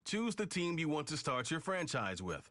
Choose the team you want to start your franchise with.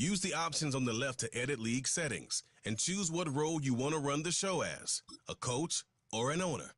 Use the options on the left to edit league settings and choose what role you want to run the show as, a coach or an owner.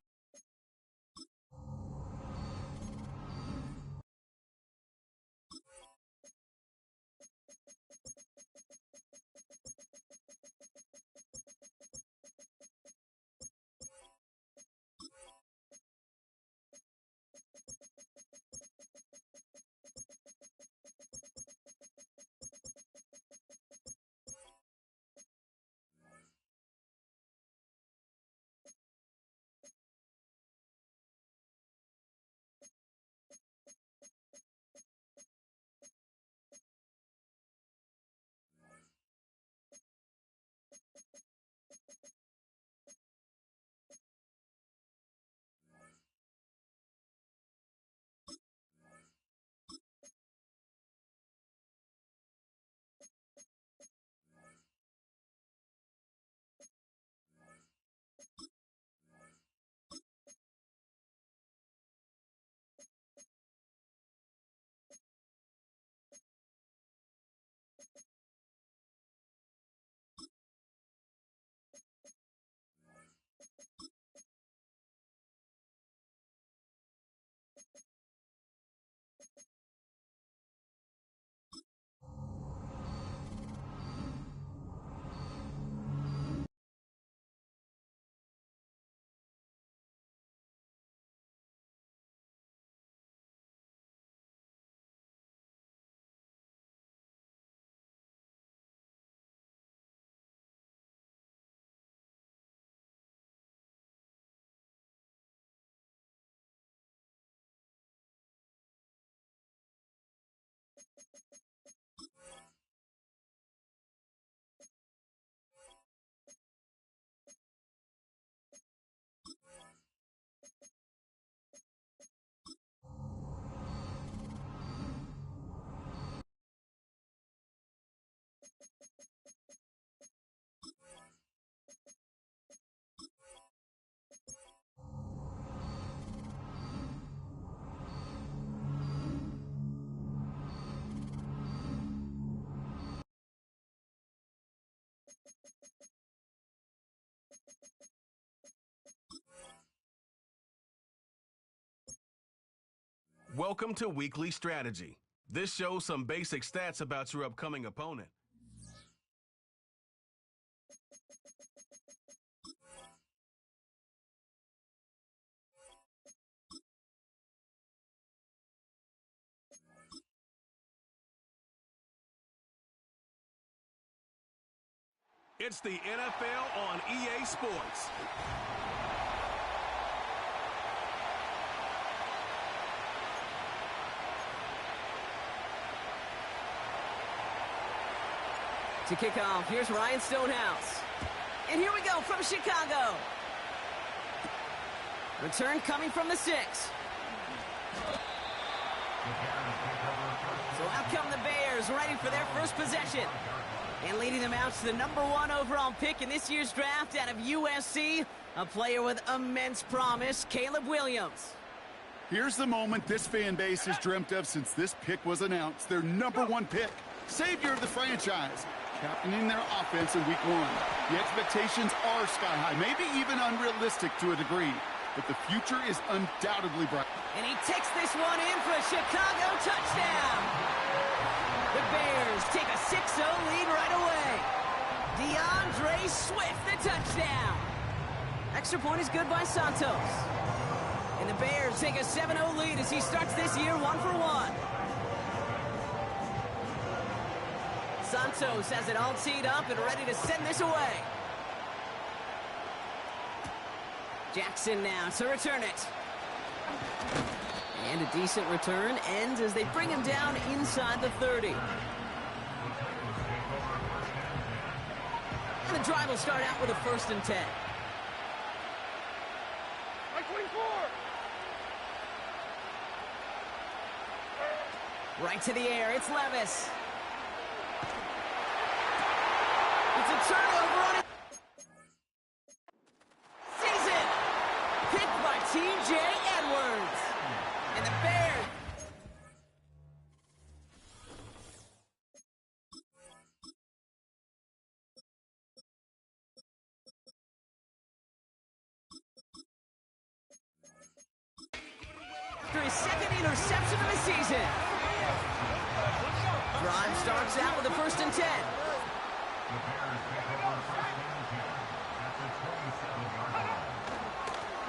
Welcome to Weekly Strategy. This shows some basic stats about your upcoming opponent. It's the NFL on EA Sports. To kick off, here's Ryan Stonehouse. And here we go from Chicago. Return coming from the 6. So out come the Bears, ready for their first possession. And leading them out to the #1 overall pick in this year's draft out of USC, a player with immense promise, Caleb Williams. Here's the moment this fan base has dreamt of since this pick was announced. Their #1 pick, savior of the franchise, captaining their offense in week 1. The expectations are sky high, maybe even unrealistic to a degree, but the future is undoubtedly bright. And he takes this one in for a Chicago touchdown. The Bears take a 6-0 lead right away. DeAndre Swift, the touchdown. Extra point is good by Santos. And the Bears take a 7-0 lead as he starts this year 1-for-1. Santos has it all teed up and ready to send this away. Jackson now to return it. And a decent return ends as they bring him down inside the 30. And the drive will start out with a 1st and 10. Right to the air, it's Levis. It's a turnover on it. Season! Picked by T.J. Edwards. And the Bears. After his 2nd interception of the season. Drive starts out with a 1st and 10.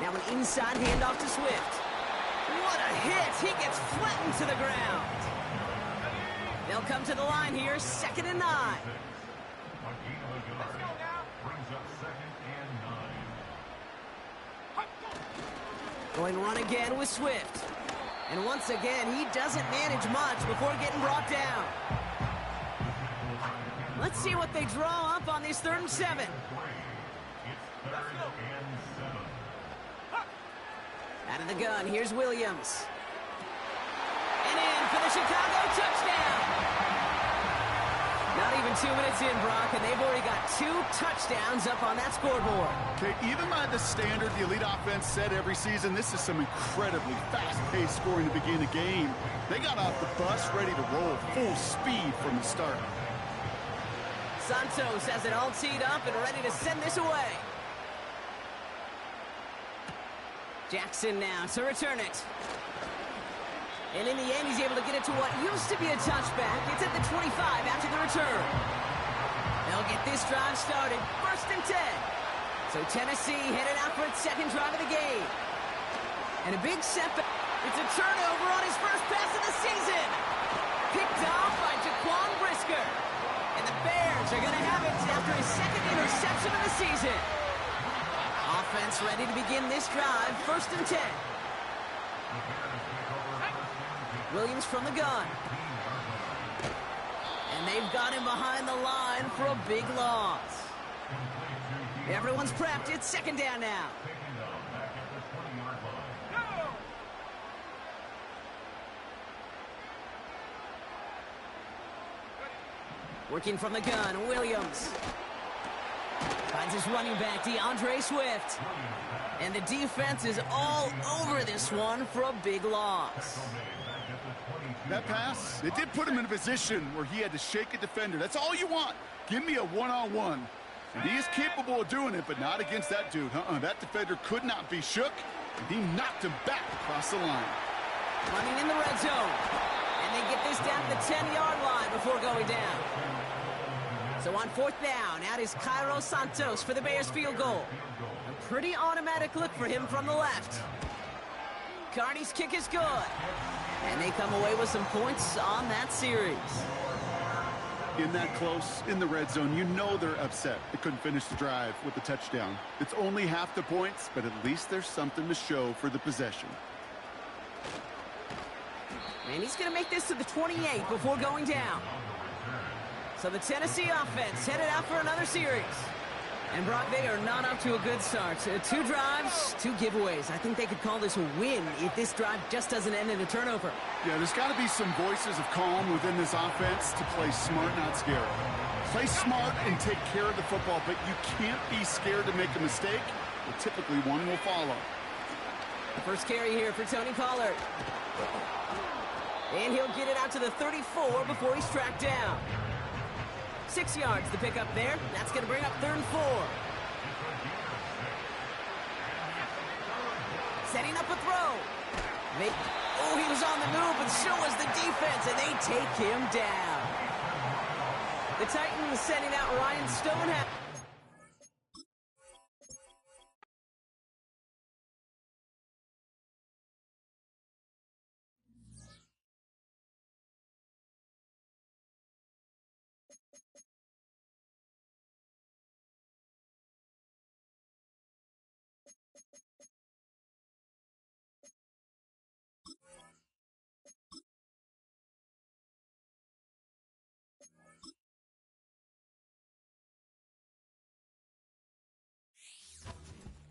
Now an inside handoff to Swift. What a hit! He gets flattened to the ground. They'll come to the line here, 2nd and 9. Going run again with Swift. And once again, he doesn't manage much before getting brought down. Let's see what they draw up on this 3rd and 7. Out of the gun, here's Williams. And in for the Chicago touchdown. Not even 2 minutes in, Brock, and they've already got 2 touchdowns up on that scoreboard. Okay, even by the standard the elite offense set every season, this is some incredibly fast-paced scoring to begin a game. They got off the bus ready to roll full speed from the start. Santos has it all teed up and ready to send this away. Jackson now to return it. And in the end, he's able to get it to what used to be a touchback. It's at the 25 after the return. They'll get this drive started. 1st and 10. So Tennessee headed out for its 2nd drive of the game. And a big setback. It's a turnover on his first pass of the season. Picked off by Jaquan Brisker. And the Bears are going to have it after his 2nd interception of the season. Offense ready to begin this drive. 1st and 10. Williams from the gun. And they've got him behind the line for a big loss. Everyone's prepped. It's 2nd down now. Working from the gun, Williams. Finds his running back, DeAndre Swift. And the defense is all over this one for a big loss. That pass, it did put him in a position where he had to shake a defender. That's all you want. Give me a one-on-one. And he is capable of doing it, but not against that dude. That defender could not be shook, and he knocked him back across the line. Running in the red zone. And they get this down to the 10-yard line before going down. So on 4th down, out is Cairo Santos for the Bears field goal. A pretty automatic look for him from the left. Carney's kick is good. And they come away with some points on that series. In that close, in the red zone, you know they're upset. They couldn't finish the drive with the touchdown. It's only half the points, but at least there's something to show for the possession. And he's going to make this to the 28 before going down. So the Tennessee offense headed out for another series. And Brock, they are not up to a good start. 2 drives, 2 giveaways. I think they could call this a win if this drive just doesn't end in a turnover. Yeah, there's got to be some voices of calm within this offense to play smart, not scared. Play smart and take care of the football, but you can't be scared to make a mistake, or typically one will follow. The first carry here for Tony Pollard. And he'll get it out to the 34 before he's tracked down. 6 yards to pick up there. That's going to bring up 3rd and 4. Setting up a throw. He was on the move, but so was the defense, and they take him down. The Titans sending out Ryan Stonehouse.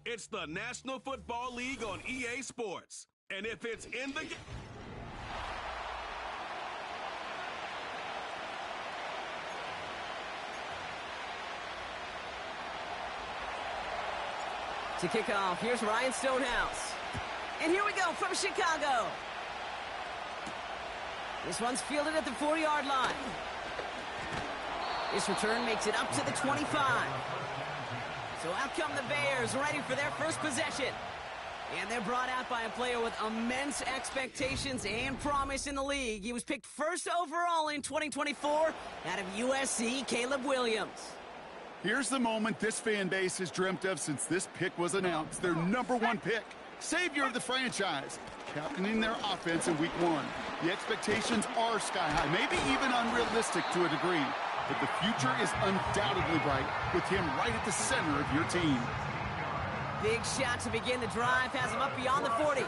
It's the National Football League on EA Sports. And if it's in the game... To kick off, here's Ryan Stonehouse. And here we go from Chicago. This one's fielded at the 40-yard line. This return makes it up to the 25. So out come the Bears, ready for their first possession. And they're brought out by a player with immense expectations and promise in the league. He was picked 1st overall in 2024 out of USC, Caleb Williams. Here's the moment this fan base has dreamt of since this pick was announced. Their #1 pick, savior of the franchise, captaining their offense in Week 1. The expectations are sky high, maybe even unrealistic to a degree. But the future is undoubtedly bright with him right at the center of your team. Big shot to begin the drive, has him up beyond the 40.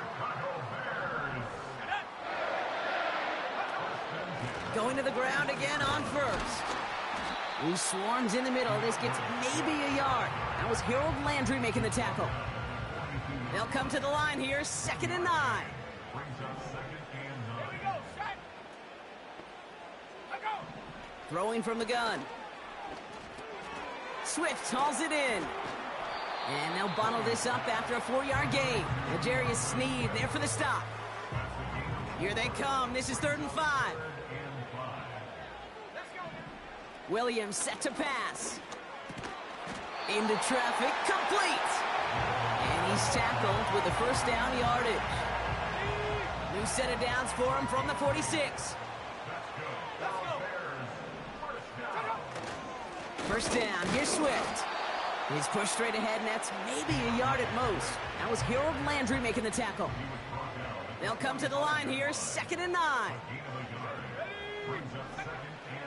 Going to the ground again on first. He swarms in the middle. This gets maybe a yard. That was Harold Landry making the tackle. They'll come to the line here, 2nd and 9. Throwing from the gun. Swift hauls it in. And they'll bottle this up after a 4-yard gain. L'Jarius Sneed there for the stop. Here they come. This is 3rd and 5. Williams set to pass. Into traffic, complete. And he's tackled with the 1st down yardage. New set of downs for him from the 46. 1st down, here's Swift. He's pushed straight ahead, and that's maybe a yard at most. That was Harold Landry making the tackle. They'll come to the line here, 2nd and 9.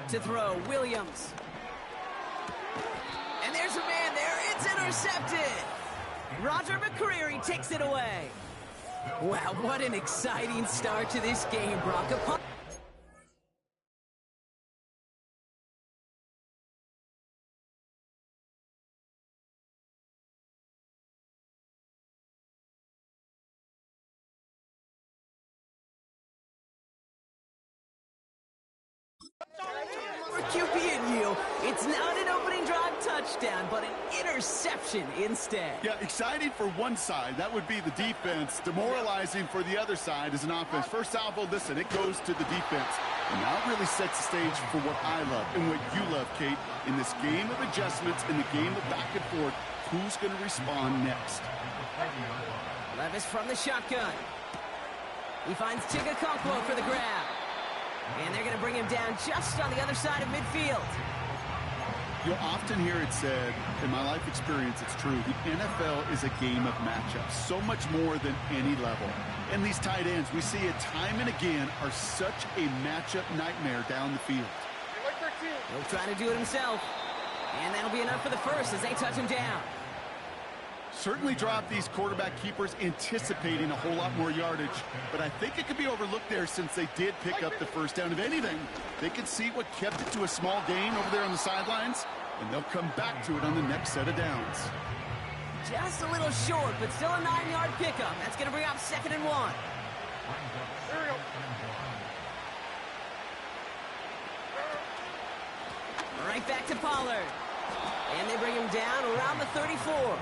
To throw, Williams. And there's a man there, it's intercepted. Roger McCreary takes it away. Wow, what an exciting start to this game, Brock. For QB and you, it's not an opening drive touchdown, but an interception instead. Yeah, exciting for one side. That would be the defense. Demoralizing for the other side as an offense. First salvo, listen, it goes to the defense. And now it really sets the stage for what I love and what you love, Kate. In this game of adjustments, in the game of back and forth, who's going to respond next? Levis from the shotgun. He finds Chigakonkwo for the grab. And they're going to bring him down just on the other side of midfield. You'll often hear it said, in my life experience, it's true, the NFL is a game of matchups, so much more than any level. And these tight ends, we see it time and again, are such a matchup nightmare down the field. He'll try to do it himself. And that'll be enough for the first as they touch him down. Certainly dropped these quarterback keepers anticipating a whole lot more yardage, but I think it could be overlooked there since they did pick up the first down. If anything, they could see what kept it to a small gain over there on the sidelines, and they'll come back to it on the next set of downs. Just a little short, but still a 9-yard pickup. That's going to bring up 2nd and 1. Right back to Pollard. And they bring him down around the 34.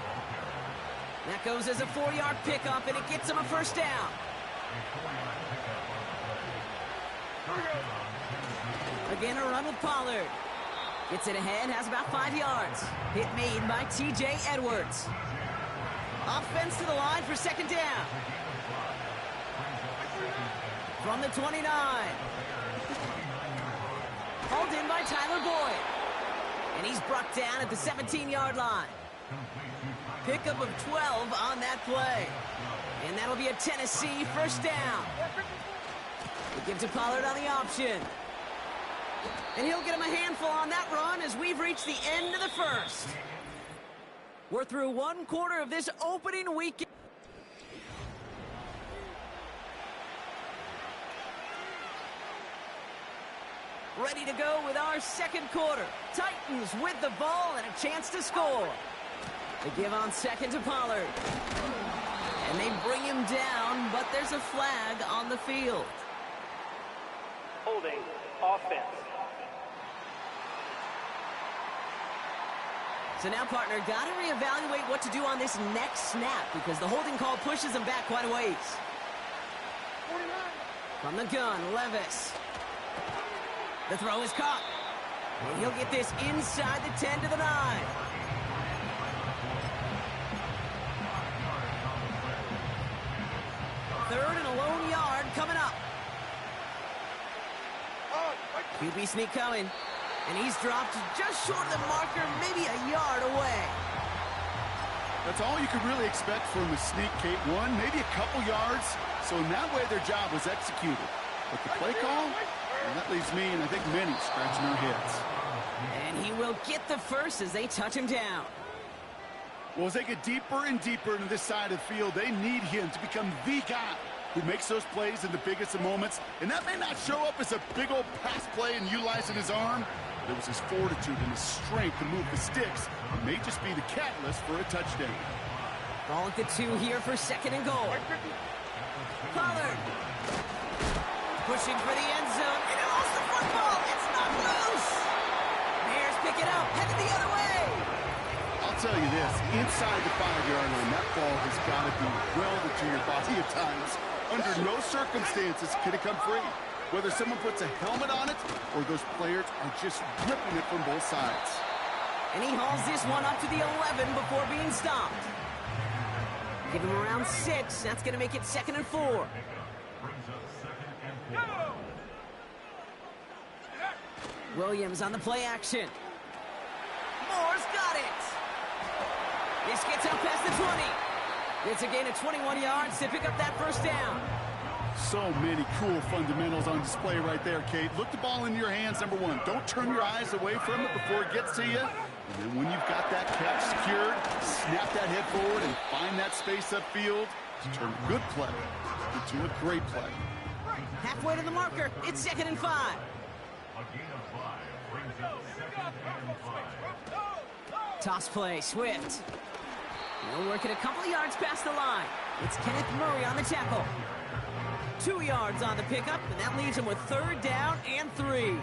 That goes as a 4-yard pickup, and it gets him a first down. Again, a run with Pollard. Gets it ahead, has about 5 yards. Hit made by T.J. Edwards. Offense to the line for 2nd down. From the 29. Hauled in by Tyler Boyd. And he's brought down at the 17-yard line. Pickup of 12 on that play. And that'll be a Tennessee first down. We give to Pollard on the option. And he'll get him a handful on that run as we've reached the end of the first. We're through 1 quarter of this opening weekend. Ready to go with our 2nd quarter. Titans with the ball and a chance to score. They give on 2nd to Pollard. And they bring him down, but there's a flag on the field. Holding offense. So now, partner, got to reevaluate what to do on this next snap because the holding call pushes him back quite a ways. From the gun, Levis. The throw is caught. And he'll get this inside the 10 to the 9. Third and a lone yard coming up. QB sneak coming. And he's dropped just short of the marker, maybe a yard away. That's all you could really expect from the sneak, Kate. 1, maybe a couple yards. So in that way, their job was executed. But the play call, well, that leaves me and I think many scratching their heads. And he will get the first as they touch him down. Well, as they get deeper and deeper into this side of the field, they need him to become the guy who makes those plays in the biggest of moments. And that may not show up as a big old pass play and utilizing his arm, but it was his fortitude and his strength to move the sticks. It may just be the catalyst for a touchdown. Ball at the 2 here for 2nd and goal. Pollard. Pushing for the end zone. And he lost the football. It's not loose. Bears pick it up. Headed the other way. I'll tell you this. Inside the 5-yard line, that ball has got to be welded to your body at times. Under no circumstances could it come free. Whether someone puts a helmet on it or those players are just ripping it from both sides. And he hauls this one up to the 11 before being stopped. Give him around 6. That's going to make it 2nd and 4. Williams on the play action. Moore's got it. This gets up past the 20. It's a gain of 21 yards to pick up that first down. So many cool fundamentals on display right there, Kate. Look the ball in your hands, number 1. Don't turn your eyes away from it before it gets to you. And then when you've got that catch secured, snap that head forward and find that space upfield to turn a good play into a great play. Halfway to the marker, it's 2nd and 5. Toss play, Swift. He'll work it a couple of yards past the line. It's Kenneth Murray on the tackle. 2 yards on the pickup, and that leaves him with 3rd down and 3.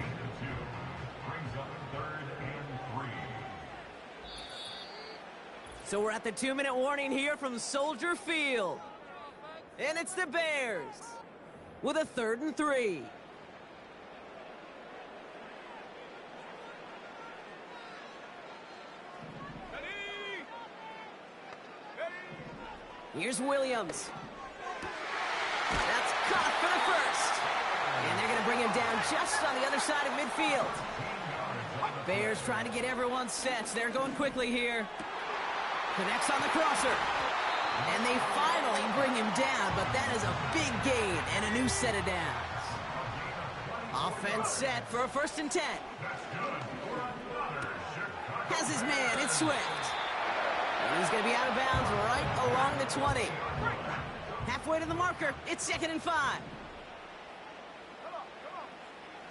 So we're at the 2-minute warning here from Soldier Field. And it's the Bears with a 3rd and 3. Here's Williams. That's caught for the first. And they're going to bring him down just on the other side of midfield. Bears trying to get everyone set. They're going quickly here. Connects on the crosser. And they finally bring him down, but that is a big gain and a new set of downs. Offense set for a 1st and 10. Has his man, it's Swift. He's going to be out of bounds right along the 20. Halfway to the marker. It's 2nd and 5.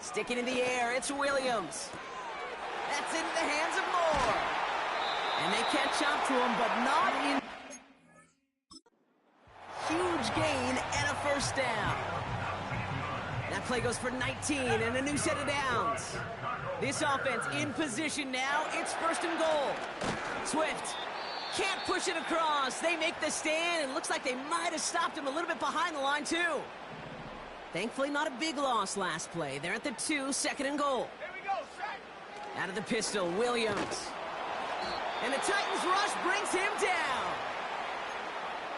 Sticking in the air, it's Williams. That's into the hands of Moore. And they catch up to him, but not in. Huge gain and a first down. That play goes for 19 and a new set of downs. This offense in position now. It's 1st and goal. Swift can't push it across. They make the stand, and looks like they might have stopped him a little bit behind the line, too. Thankfully, not a big loss last play. They're at the 2, 2nd and goal. Here we go, set. Out of the pistol, Williams. And the Titans rush brings him down.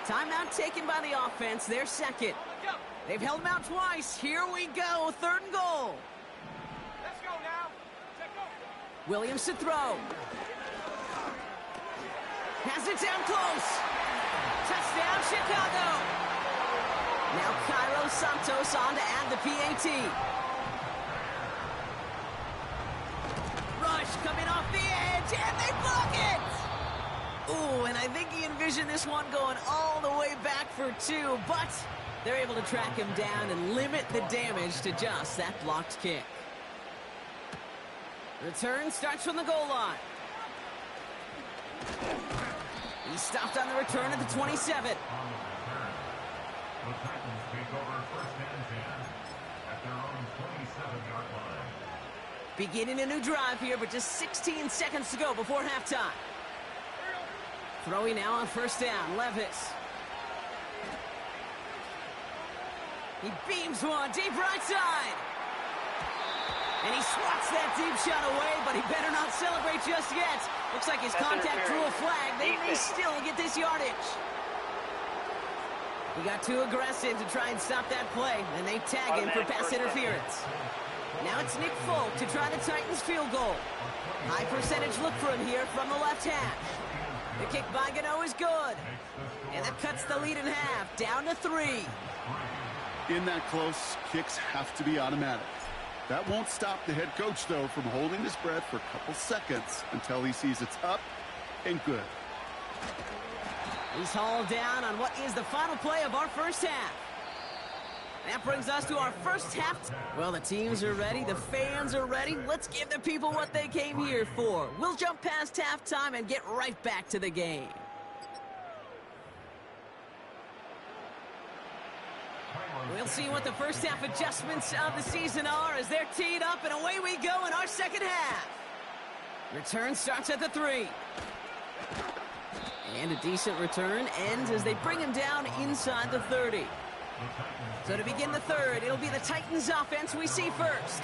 Timeout taken by the offense. They're 2nd. They've held him out twice. Here we go, 3rd and goal. Let's go now. Check go. Williams to throw. Has it down close. Touchdown, Chicago. Now Cairo Santos on to add the PAT. Rush coming off the edge, and they block it. Ooh, and I think he envisioned this one going all the way back for 2, but they're able to track him down and limit the damage to just that blocked kick. Return starts from the goal line. He stopped on the return at the 27. The Titans take over 1st and 10 at their own 27-yard line. Beginning a new drive here, but just 16 seconds to go before halftime. Throwing now on 1st down, Levis. He beams one deep right side. And he swats that deep shot away, but he better not celebrate just yet. Looks like his contact drew a flag. They may still get this yardage. He got too aggressive to try and stop that play, and they tag him for pass interference. Now it's Nick Folk to try the Titans field goal. High percentage look for him here from the left hash. The kick by Gano is good. And that cuts the lead in half, down to 3. In that close, kicks have to be automatic. That won't stop the head coach, though, from holding his breath for a couple seconds until he sees it's up and good. He's hauled down on what is the final play of our first half. That brings us to our first half. Well, the teams are ready. The fans are ready. Let's give the people what they came here for. We'll jump past halftime and get right back to the game. We'll see what the first half adjustments of the season are as they're teed up, and away we go in our second half. Return starts at the 3. And a decent return ends as they bring him down inside the 30. So to begin the third, it'll be the Titans offense we see first.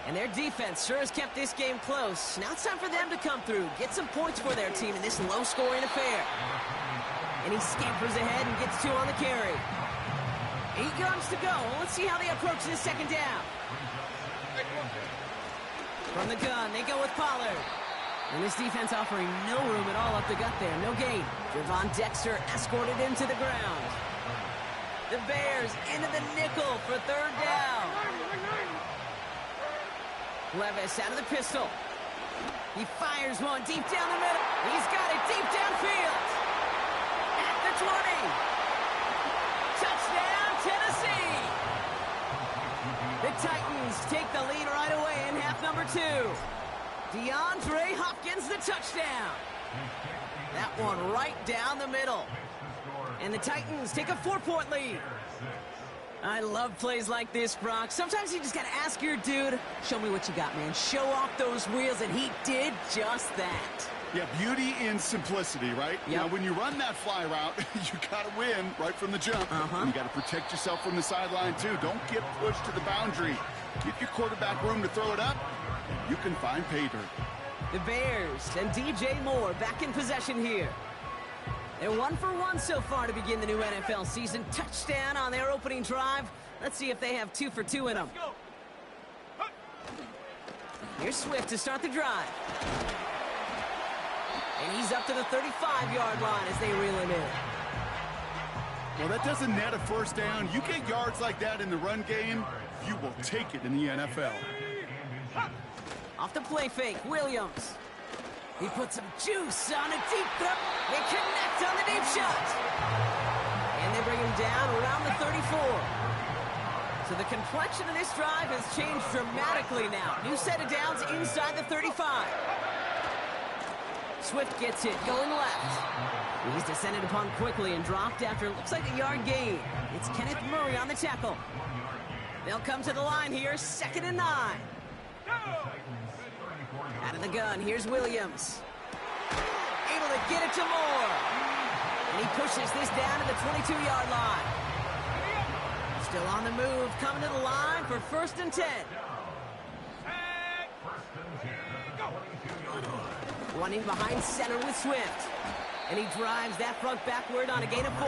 And their defense sure has kept this game close. Now it's time for them to come through, get some points for their team in this low-scoring affair. And he scampers ahead and gets 2 on the carry. 8 yards to go. Let's see how they approach this second down. From the gun, they go with Pollard. And this defense offering no room at all up the gut there. No gain. Javon Dexter escorted him to the ground. The Bears into the nickel for 3rd down. Levis out of the pistol. He fires one deep down the middle. He's got it deep downfield. At the 20. Touchdown, Tennessee. The Titans take the lead right away in half number 2. DeAndre Hopkins, the touchdown. That one right down the middle. And the Titans take a 4-point lead. I love plays like this, Brock. Sometimes you just got to ask your dude, show me what you got, man. Show off those wheels, and he did just that. Yeah, beauty in simplicity, right? Yep. Now, when you run that fly route, you got to win right from the jump. And you got to protect yourself from the sideline, too. Don't get pushed to the boundary. Give your quarterback room to throw it up, and you can find pay dirt. The Bears and DJ Moore back in possession here. They're 1 for 1 so far to begin the new NFL season. Touchdown on their opening drive. Let's see if they have 2 for 2 in them. Here's Swift to start the drive. And he's up to the 35-yard line as they reel him in. Well, that doesn't net a first down. You get yards like that in the run game, you will take it in the NFL. Off the play fake, Williams. He puts some juice on a deep throw. They connect on the deep shot. And they bring him down around the 34. So the complexion of this drive has changed dramatically now. New set of downs inside the 35. Swift gets it, going left. He's descended upon quickly and dropped after it looks like a yard gain. It's Kenneth Murray on the tackle. They'll come to the line here, 2nd and 9. Out of the gun, here's Williams. Able to get it to Moore. And he pushes this down to the 22-yard line. Still on the move, coming to the line for 1st and 10. Running behind center with Swift. And he drives that front backward on a gain of 4.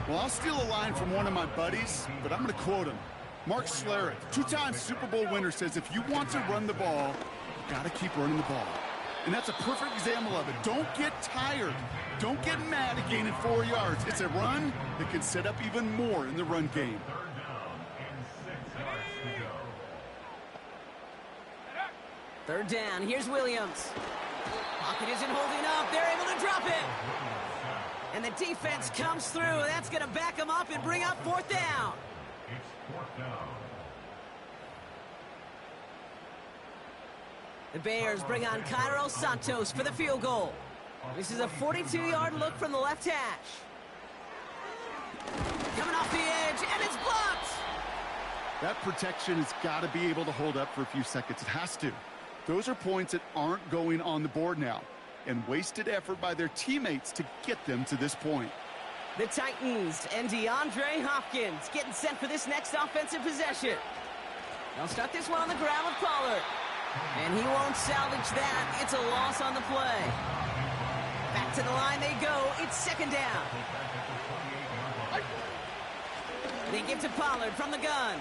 Well, I'll steal a line from one of my buddies, but I'm going to quote him. Mark Schlereth, 2-time Super Bowl winner, says if you want to run the ball, you got to keep running the ball. And that's a perfect example of it. Don't get tired. Don't get mad at gaining 4 yards. It's a run that can set up even more in the run game. 3rd down, here's Williams. Pocket isn't holding up. They're able to drop it. And the defense comes through. That's going to back them up and bring up 4th down. It's 4th down. The Bears bring on Cairo Santos for the field goal. This is a 42-yard look from the left hash. Coming off the edge, and it's blocked. That protection has got to be able to hold up for a few seconds. It has to. Those are points that aren't going on the board now, and wasted effort by their teammates to get them to this point. The Titans and DeAndre Hopkins getting set for this next offensive possession. They'll start this one on the ground with Pollard. And he won't salvage that. It's a loss on the play. Back to the line they go. It's 2nd down. They give to Pollard from the gun.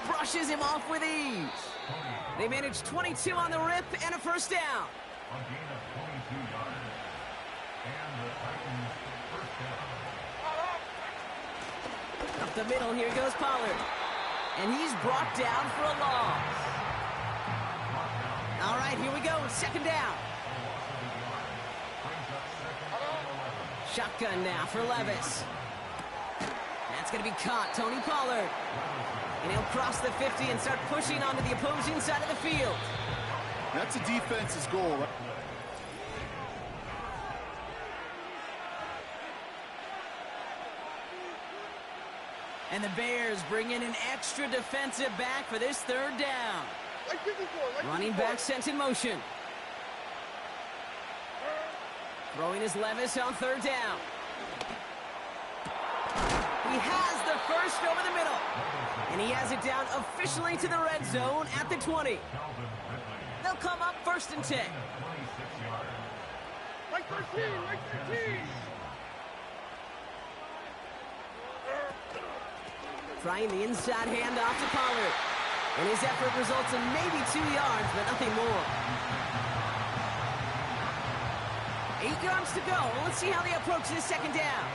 Brushes him off with ease. They manage 22 on the rip and a 1st down. A gain of 22 yards. And the Titans first down. Up the middle, here goes Pollard. And he's brought down for a loss. All right, here we go, 2nd down. Shotgun now for Levis. That's going to be caught, Tony Pollard. And he'll cross the 50 and start pushing onto the opposing side of the field. That's a defense's goal. And the Bears bring in an extra defensive back for this 3rd down. Running back sent in motion. Throwing his Levis on 3rd down. He has the first over the middle. And he has it down officially to the red zone at the 20. They'll come up 1st and 10. Like 13, like 13. Trying the inside handoff to Pollard. And his effort results in maybe 2 yards, but nothing more. 8 yards to go. Let's see how they approach this 2nd down.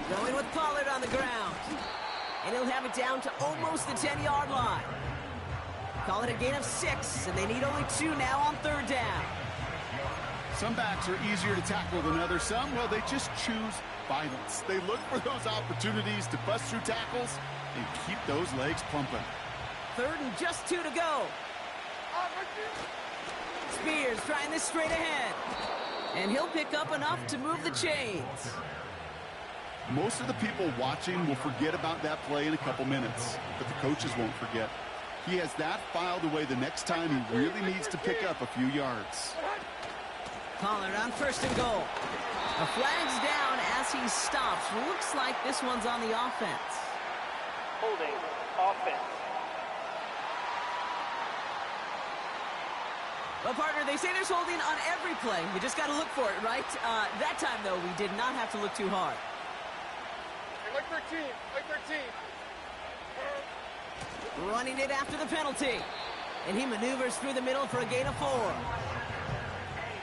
Going with Pollard on the ground. And he'll have it down to almost the 10-yard line. Call it a gain of 6, and they need only 2 now on 3rd down. Some backs are easier to tackle than others. Some, well, they just choose violence. They look for those opportunities to bust through tackles and keep those legs pumping. 3rd and just 2 to go. Spears trying this straight ahead. And he'll pick up enough to move the chains. Most of the people watching will forget about that play in a couple minutes, but the coaches won't forget. He has that filed away the next time he really needs to pick up a few yards. Pollard on 1st and goal. A flag's down as he stops. Looks like this one's on the offense. Holding offense. Well, partner, they say there's holding on every play. You just got to look for it, right? That time, though, we did not have to look too hard. Like 13, like 13. Running it after the penalty. And he maneuvers through the middle for a gain of 4.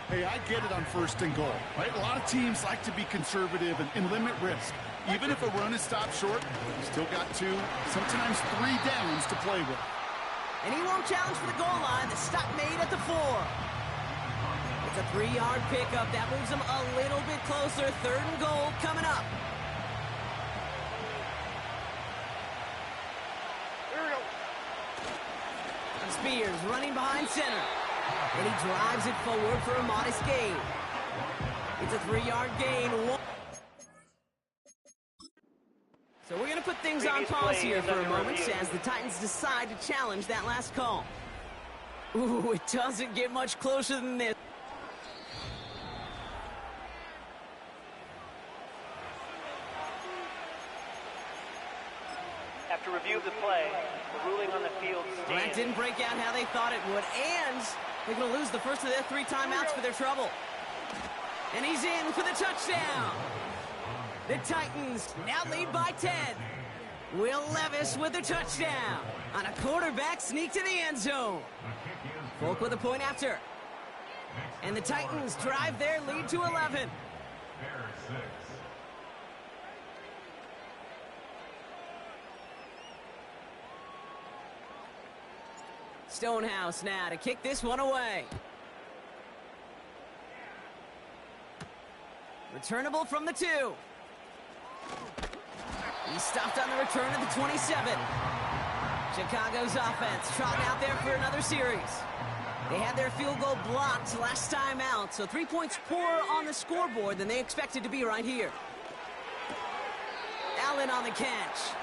Hey, I get it on 1st and goal, right? A lot of teams like to be conservative and limit risk. Even if a run is stopped short, you still got 2, sometimes 3 downs to play with. And he won't challenge for the goal line. The stop made at the 4. It's a 3-yard pickup. That moves them a little bit closer. 3rd and goal coming up. Here we go. Spears running behind center. And he drives it forward for a modest gain. It's a 3-yard gain. So we're going to put things on pause here for a moment as the Titans decide to challenge that last call. Ooh, it doesn't get much closer than this. After review of the play, the ruling on the field That stands. didn't break out how they thought it would, and they're going to lose the first of their 3 timeouts for their trouble. And he's in for the touchdown. The Titans now lead by 10. Will Levis with the touchdown on a quarterback sneak to the end zone. Folk with a point after. And the Titans drive their lead to 11. Stonehouse now to kick this one away. Returnable from the 2. He's stopped on the return at the 27. Chicago's offense trotting out there for another series. They had their field goal blocked last time out, so 3 points poorer on the scoreboard than they expected to be right here. Allen on the catch.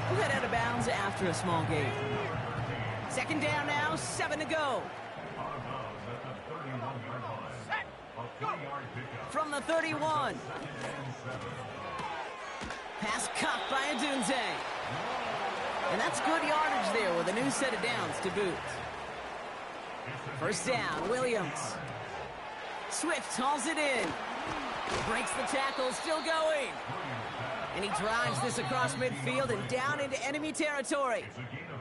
We'll head out of bounds after a small gain. 2nd down now, 7 to go. From the 31. Pass caught by Adunze. And that's good yardage there with a new set of downs to boot. 1st down, Williams. Swift hauls it in. Breaks the tackle, still going. And he drives this across midfield and down into enemy territory.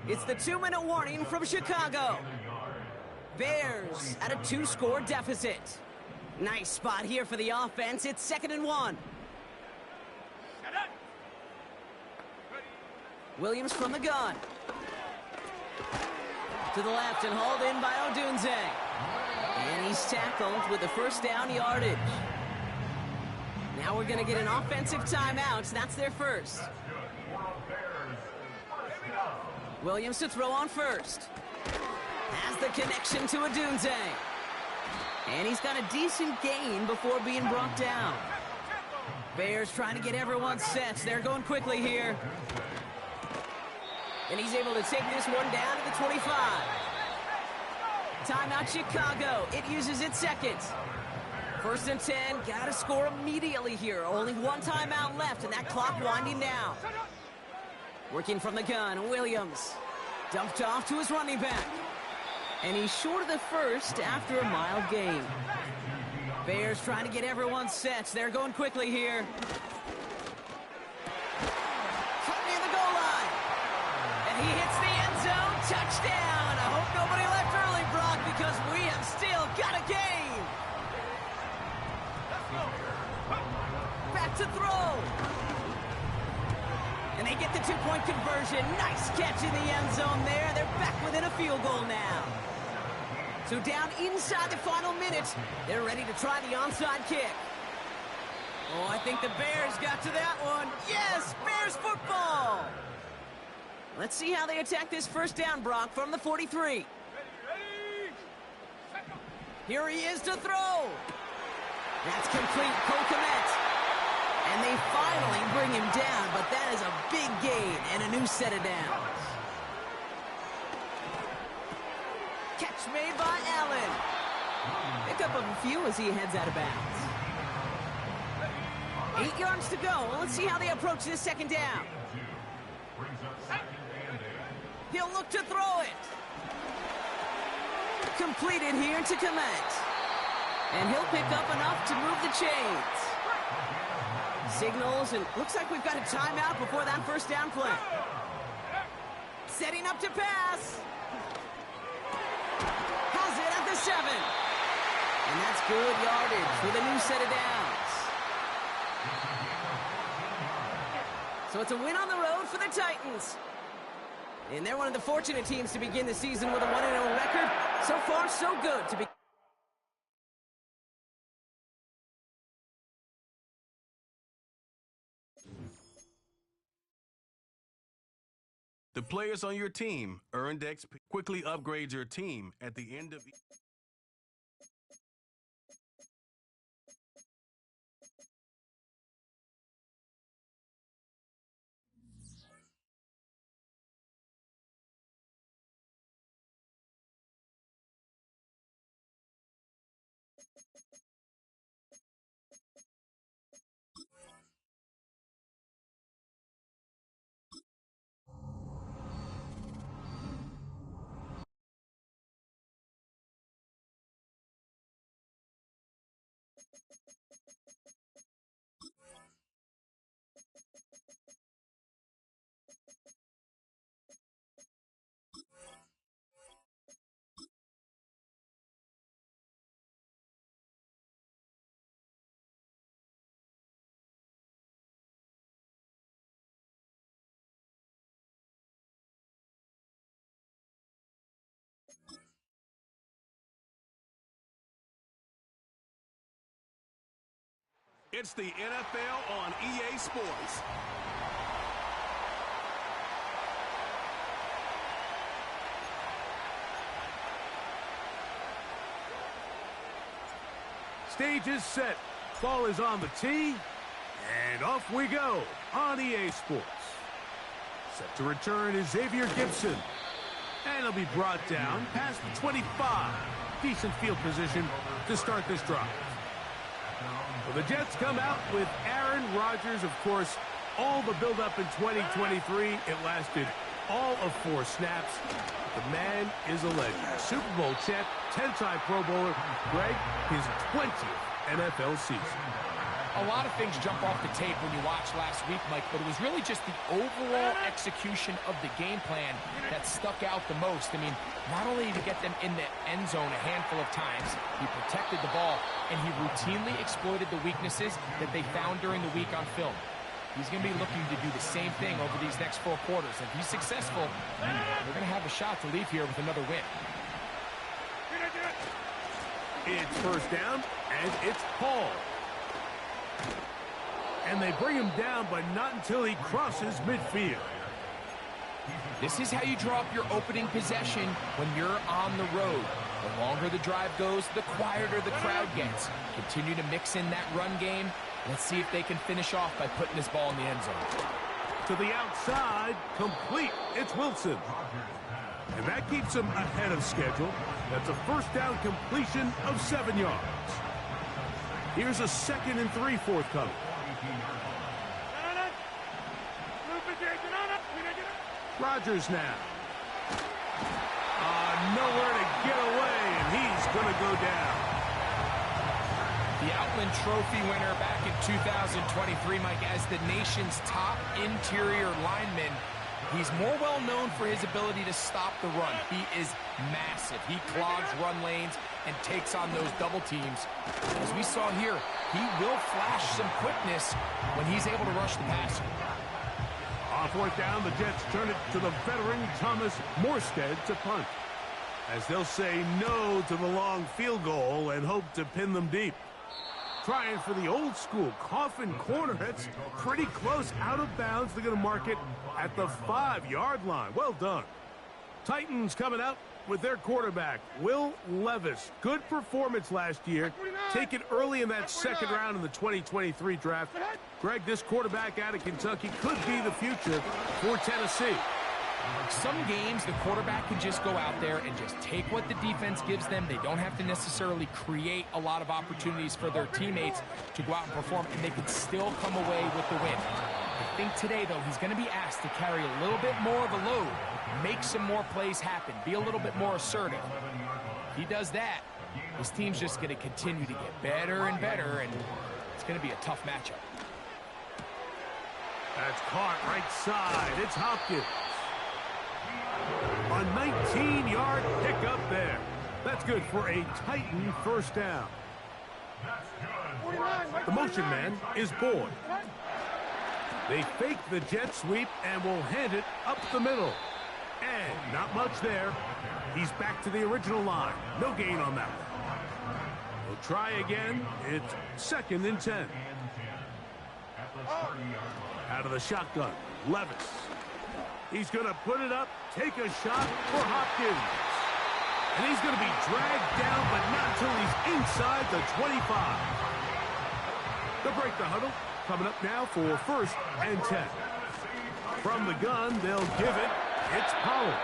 It's the 2-minute warning from Chicago. Bears at a 2-score deficit. Nice spot here for the offense. It's 2nd and 1. Williams from the gun. To the left and hauled in by Odunze. And he's tackled with the 1st down yardage. Now we're going to get an offensive timeout. That's their first. Williams to throw on first. Has the connection to Adunze. And he's got a decent gain before being brought down. Bears trying to get everyone set. They're going quickly here. And he's able to take this one down to the 25. Timeout Chicago. It uses its 2nd. 1st and 10. Got to score immediately here. Only 1 timeout left, and that clock winding down. Working from the gun, Williams. Dumped off to his running back. And he's short of the 1st after a mild gain. Bears trying to get everyone set. They're going quickly here. Near the goal line. And he hits the end zone. Touchdown. I hope nobody left early, Brock, because we have still got a game. Back to throw. And they get the 2-point conversion. Nice catch in the end zone there. They're back within a field goal now. So down inside the final minute, they're ready to try the onside kick. Oh, I think the Bears got to that one. Yes, Bears football. Let's see how they attack this 1st down, Brock, from the 43. Here he is to throw. That's complete. Cole Kmet. And they finally bring him down, but that is a big gain and a new set of downs. Catch made by Allen. Pick up a few as he heads out of bounds. 8 yards to go. Well, let's see how they approach this 2nd down. He'll look to throw it. Completed here to Kmet. And he'll pick up enough to move the chains. Signals, and looks like we've got a timeout before that 1st down play. Setting up to pass. Has it at the 7. And that's good yardage with a new set of downs. So it's a win on the road for the Titans. And they're one of the fortunate teams to begin the season with a 1-0 record. So far, so good to be. The players on your team earned XP. Quickly upgrade your team at the end of It's the NFL on EA Sports. Stage is set. Ball is on the tee. And off we go on EA Sports. Set to return is Xavier Gibson. And he'll be brought down past the 25. Decent field position to start this drive. Well, the Jets come out with Aaron Rodgers, of course. All the build-up in 2023, it lasted all of 4 snaps. The man is a legend. Super Bowl champ, 10-time Pro Bowler. Greg, his 20th NFL season. A lot of things jump off the tape when you watched last week, Mike, but it was really just the overall execution of the game plan that stuck out the most. I mean, not only did he get them in the end zone a handful of times, he protected the ball, and he routinely exploited the weaknesses that they found during the week on film. He's going to be looking to do the same thing over these next 4 quarters. If he's successful, they're going to have a shot to leave here with another win. It's first down, and it's Paul. And they bring him down, but not until he crosses midfield. This is how you draw up your opening possession when you're on the road. The longer the drive goes, the quieter the crowd gets. Continue to mix in that run game. Let's see if they can finish off by putting this ball in the end zone. To the outside, complete. It's Wilson. And that keeps him ahead of schedule. That's a first down completion of 7 yards. Here's a 2nd and 3 forthcoming. Rodgers now. Nowhere to get away, and he's going to go down. The Outland Trophy winner back in 2023, Mike, as the nation's top interior lineman. He's more well known for his ability to stop the run. He is massive. He clogs run lanes and takes on those double teams. As we saw here, he will flash some quickness when he's able to rush the passer. On 4th down, the Jets turn it to the veteran Thomas Morstead to punt, as they'll say no to the long field goal and hope to pin them deep. Trying for the old school coffin corner. That's pretty close out of bounds. They're going to mark it at the 5-yard line. Well done. Titans coming out with their quarterback, Will Levis. Good performance last year. Taken early in that 2nd round in the 2023 draft. Greg, this quarterback out of Kentucky could be the future for Tennessee. Some games, the quarterback can just go out there and just take what the defense gives them. They don't have to necessarily create a lot of opportunities for their teammates to go out and perform, and they can still come away with the win. I think today, though, he's going to be asked to carry a little bit more of a load, make some more plays happen, be a little bit more assertive. If he does that, his team's just going to continue to get better and better, and it's going to be a tough matchup. That's caught right side. It's Hopkins. A 19-yard pickup there. That's good for a Titan first down. The motion man is Boyd. They fake the jet sweep and will hand it up the middle. Not much there. He's back to the original line. No gain on that one. We'll try again. It's 2nd and 10. Out of the shotgun, Levis. He's going to put it up, take a shot for Hopkins. And he's going to be dragged down, but not until he's inside the 25. They'll break the huddle. Coming up now for 1st and 10. From the gun, they'll give it. It's Pollard.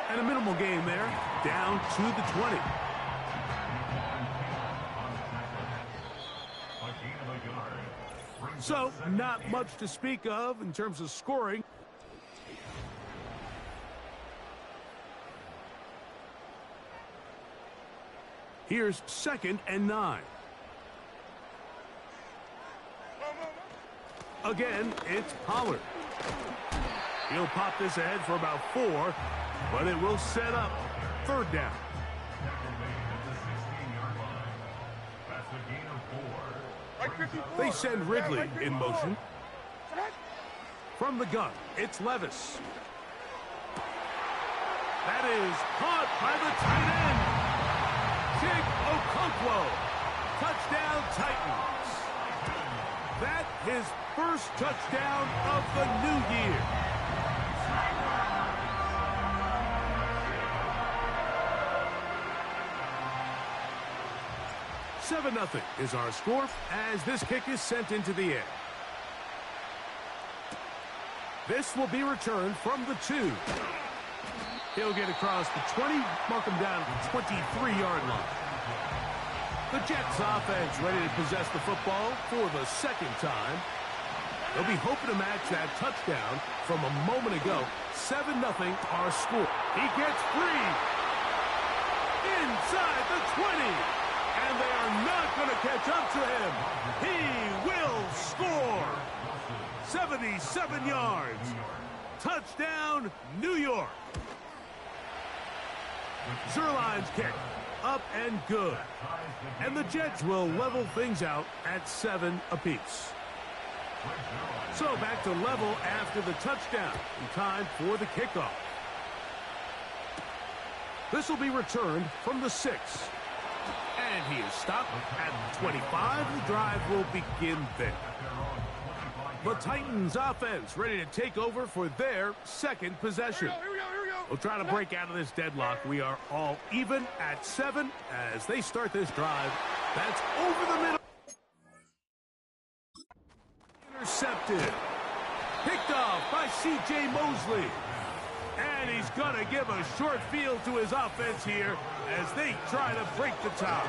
And a minimal gain there, down to the 20. So, not much to speak of in terms of scoring. Here's 2nd and 9. Again, it's Pollard. He'll pop this ahead for about 4, but it will set up 3rd down. They send Ridley in motion. From the gun, it's Levis. That is caught by the tight end. Jake Okonkwo. Touchdown, Titans. That his first touchdown of the new year. $7-0 is our score as this kick is sent into the air. This will be returned from the 2. He'll get across the 20, mark him down at the 23-yard line. The Jets offense ready to possess the football for the 2nd time. They'll be hoping to match that touchdown from a moment ago. 7-0 our score. He gets free inside the 20. And they are not going to catch up to him. He will score. 77 yards. Touchdown, New York. Zerline's kick, up and good. And the Jets will level things out at 7 apiece. So back to level after the touchdown. In time for the kickoff. This will be returned from the 6. And he is stopped at the 25. The drive will begin there. The Titans offense ready to take over for their 2nd possession. Here we go. We'll try to break out of this deadlock. We are all even at 7 as they start this drive. That's over the middle. Intercepted. Picked off by C.J. Mosley. And he's going to give a short field to his offense here as they try to break the tie.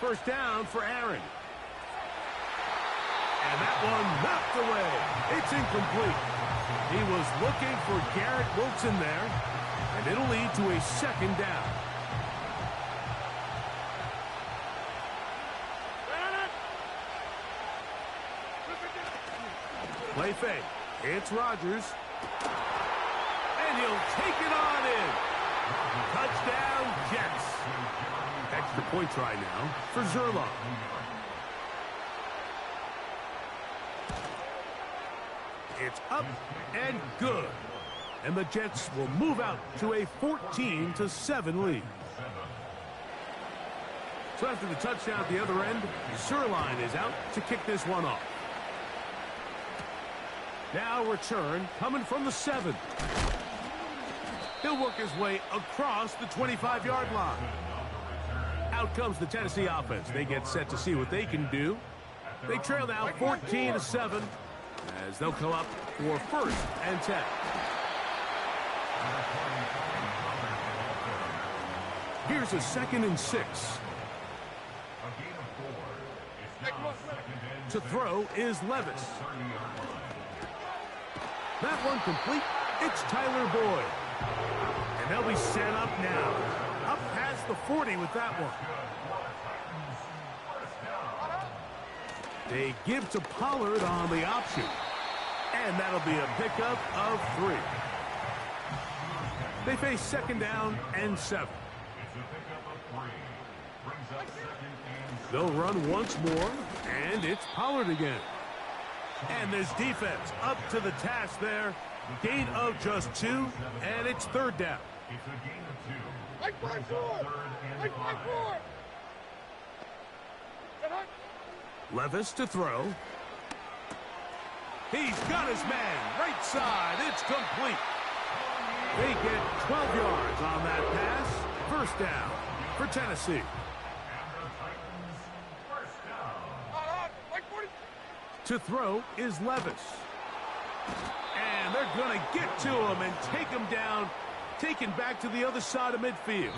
First down for Aaron. And that one knocked away. It's incomplete. He was looking for Garrett Wilson there, and it'll lead to a 2nd down. Play fake. It's Rodgers. And he'll take it on in. Touchdown, Jets. Extra point try now for Zerline. It's up and good. And the Jets will move out to a 14-7 lead. So after the touchdown at the other end, Zerline is out to kick this one off. Now return coming from the 7. He'll work his way across the 25-yard line. Out comes the Tennessee offense. They get set to see what they can do. They trail now 14-7 as they'll come up for 1st and 10. Here's a 2nd and 6. To throw is Levis. That one complete. It's Tyler Boyd. And they'll be set up now. Up past the 40 with that one. They give to Pollard on the option. And that'll be a pickup of 3. They face 2nd down and 7. They'll run once more, and it's Pollard again. And this defense up to the task there. Gain of just 2, and it's 3rd down. It's a gain of 2. Like 5-4. Like 5-4. Levis to throw. He's got his man. Right side. It's complete. They get 12 yards on that pass. 1st down for Tennessee. And the Titans, 1st down. Like 40. To throw is Levis. And they're going to get to him and take him down, taken back to the other side of midfield.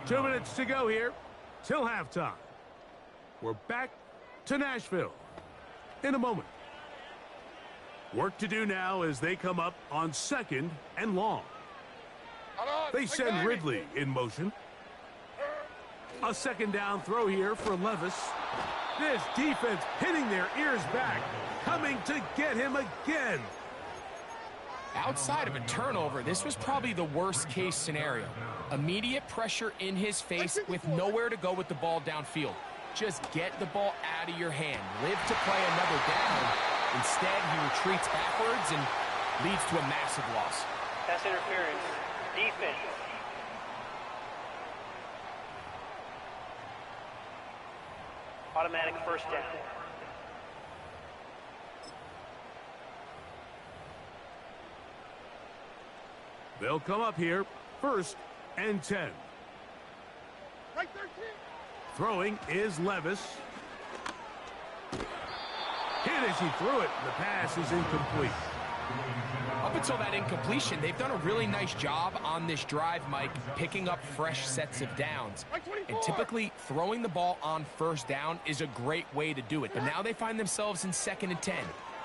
2 minutes to go here till halftime. We're back to Nashville in a moment. Work to do now as they come up on 2nd and long. They send Ridley in motion. A 2nd down throw here for Levis. This defense pinning their ears back, coming to get him again. Outside of a turnover, this was probably the worst-case scenario. Immediate pressure in his face with nowhere to go with the ball downfield. Just get the ball out of your hand. Live to play another down. Instead, he retreats backwards and leads to a massive loss. Pass interference. Defense. Automatic 1st down. They'll come up here, 1st and 10. Like 13. Throwing is Levis. Hit as he threw it. The pass is incomplete. Up until that incompletion, they've done a really nice job on this drive, Mike, picking up fresh sets of downs. And typically, throwing the ball on 1st down is a great way to do it. But now they find themselves in 2nd and 10.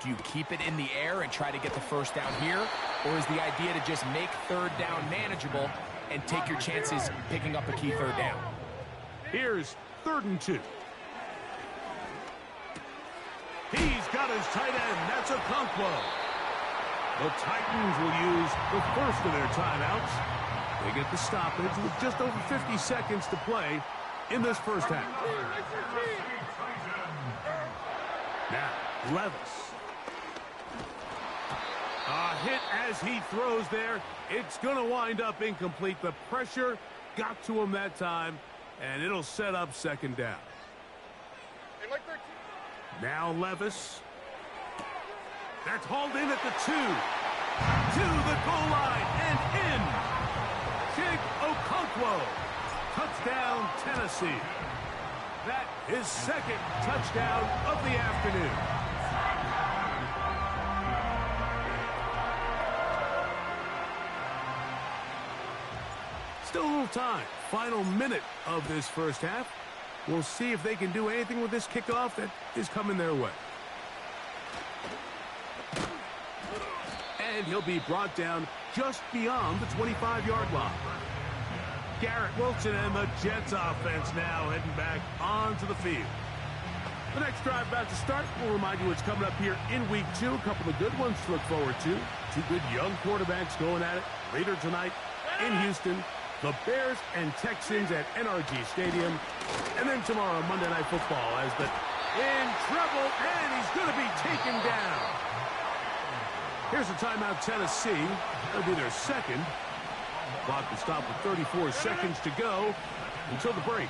Do you keep it in the air and try to get the 1st down here? Or is the idea to just make 3rd down manageable and take your chances picking up a key 3rd down? Here's 3rd and 2. He's got his tight end. That's Okonkwo. The Titans will use the 1st of their timeouts. They get the stoppage with just over 50 seconds to play in this 1st half. Now, Levis. A hit as he throws there. It's going to wind up incomplete. The pressure got to him that time, and it'll set up 2nd down. Now Levis. That's hauled in at the 2. To the goal line and in. Jake Okonkwo. Touchdown, Tennessee. That is 2nd touchdown of the afternoon. Still a little time. Final minute of this 1st half. We'll see if they can do anything with this kickoff that is coming their way. And he'll be brought down just beyond the 25-yard line. Garrett Wilson and the Jets offense now heading back onto the field. The next drive about to start. We'll remind you what's coming up here in Week 2. A couple of good ones to look forward to. 2 good young quarterbacks going at it later tonight in Houston. The Bears and Texans at NRG Stadium. And then tomorrow, Monday Night Football, as the in trouble, and he's going to be taken down. Here's a timeout, Tennessee. That'll be their 2nd. Clock will stop with 34 seconds to go until the break.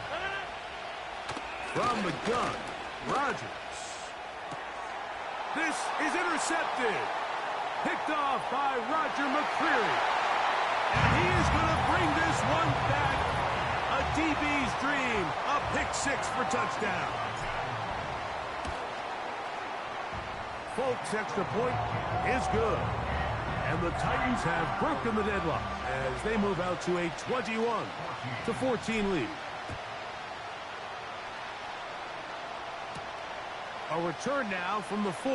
From the gun, Rodgers. This is intercepted. Picked off by Roger McCreary. And he is going to bring this one back. A DB's dream. A pick 6 for touchdown. Folks' extra point is good. And the Titans have broken the deadlock as they move out to a 21-14 lead. A return now from the 4.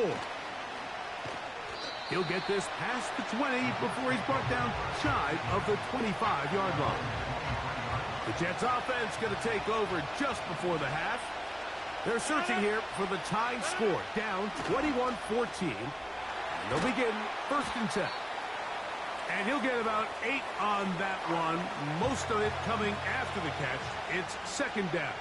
He'll get this past the 20 before he's brought down shy of the 25-yard line. The Jets offense going to take over just before the half. They're searching here for the tying score, down 21-14. And they'll begin 1st and 10. And he'll get about 8 on that one, most of it coming after the catch. It's 2nd down.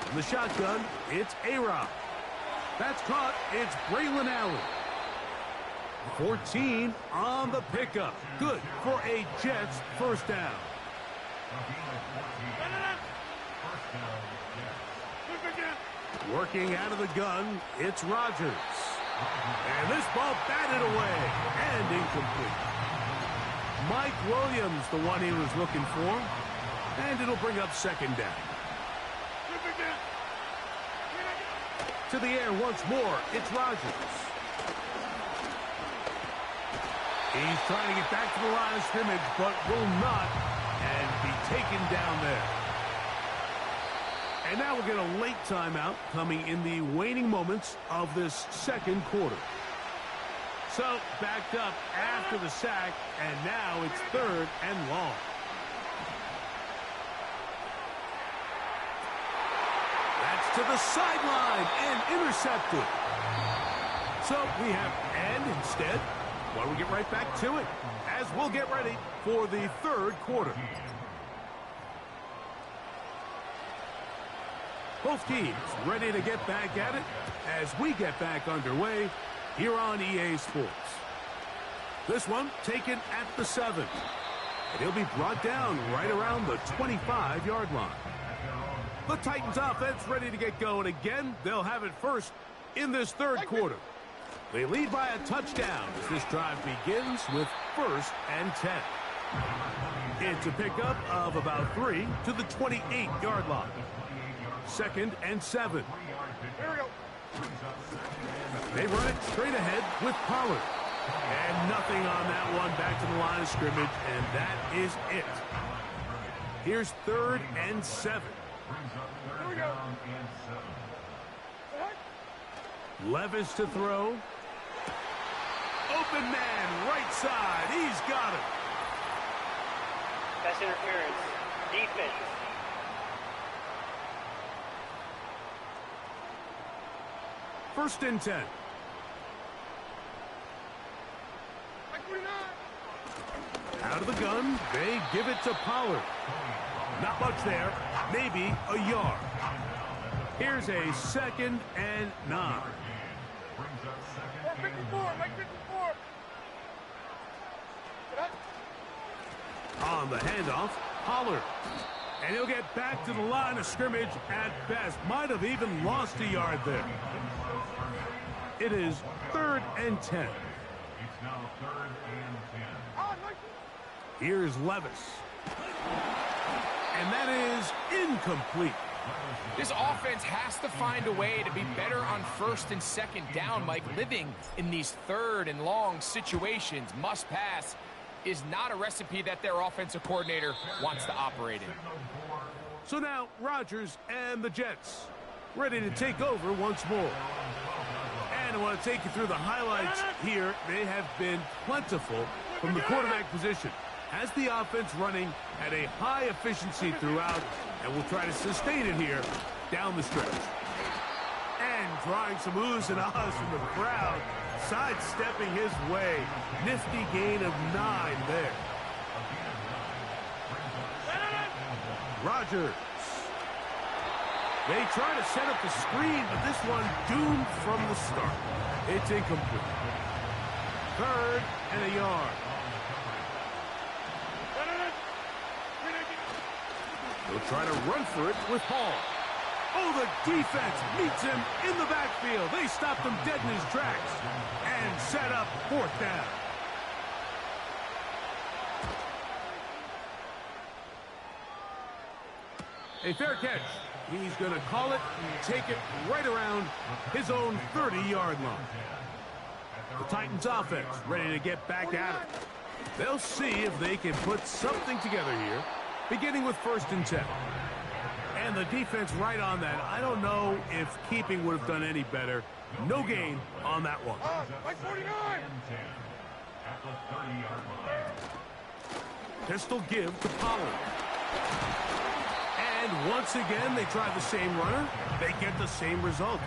In the shotgun, it's A-Rob. That's caught. It's Braylon Allen. 14 on the pickup. Good for a Jets first down. Working out of the gun, it's Rodgers. And this ball batted away and incomplete. Mike Williams, the one he was looking for. And it'll bring up second down. To the air once more, it's Rodgers. He's trying to get back to the line of scrimmage, but will not, and be taken down there. And now we'll get a late timeout coming in the waning moments of this second quarter. So, backed up after the sack, and now it's third and long. That's to the sideline and intercepted. So we have and instead, well, we get right back to it as we'll get ready for the third quarter. Both teams ready to get back at it as we get back underway here on EA Sports. This one taken at the 7. And he'll be brought down right around the 25-yard line. The Titans offense ready to get going again. They'll have it first in this third quarter. They lead by a touchdown as this drive begins with 1st and 10. It's a pickup of about 3 to the 28-yard line. 2nd and 7. They run it straight ahead with Pollard. And nothing on that one, back to the line of scrimmage, and that is it. Here's 3rd and 7. Levis to throw. Open man, right side. He's got it. Pass interference. Defense. First and 10. Out of the gun, they give it to Pollard. Not much there, maybe a yard. Here's a 2nd and 9. 54, Mike 54. On the handoff, Pollard. And he'll get back to the line of scrimmage at best. Might have even lost a yard there. It is 3rd and 10. It's now 3rd and 10. Here's Levis. And that is incomplete. This offense has to find a way to be better on 1st and 2nd down, Mike. Living in these 3rd and long situations, must pass, is not a recipe that their offensive coordinator wants to operate in. So now Rodgers and the Jets ready to take over once more. And I want to take you through the highlights here. They have been plentiful from the quarterback position. Has the offense running at a high efficiency throughout, and we'll try to sustain it here down the stretch. And drawing some oohs and ahs from the crowd, sidestepping his way. Nifty gain of 9 there. Rodgers. They try to set up the screen, but this one doomed from the start. It's incomplete. 3rd and a yard. They'll try to run for it with Hall. Oh, the defense meets him in the backfield. They stopped him dead in his tracks and set up 4th down. A fair catch. He's going to call it and take it right around his own 30-yard line. The Titans offense ready to get back at it. They'll see if they can put something together here, beginning with 1st and 10. And the defense right on that. I don't know if keeping would have done any better. No gain on that one. Mike 49. At the 30-yard line. Pistol give to Pollard. And once again, they try the same runner. They get the same result.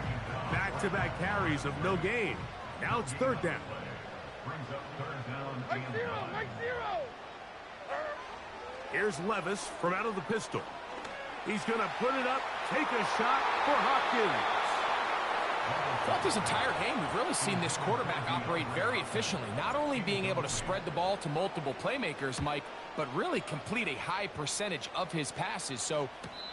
Back-to-back carries of no gain. Now it's 3rd down. Brings up 3rd down. Mike 0. Mike 0. Here's Levis from out of the pistol. He's going to put it up, take a shot for Hopkins. Throughout this entire game, we've really seen this quarterback operate very efficiently, not only being able to spread the ball to multiple playmakers, Mike, but really complete a high percentage of his passes. So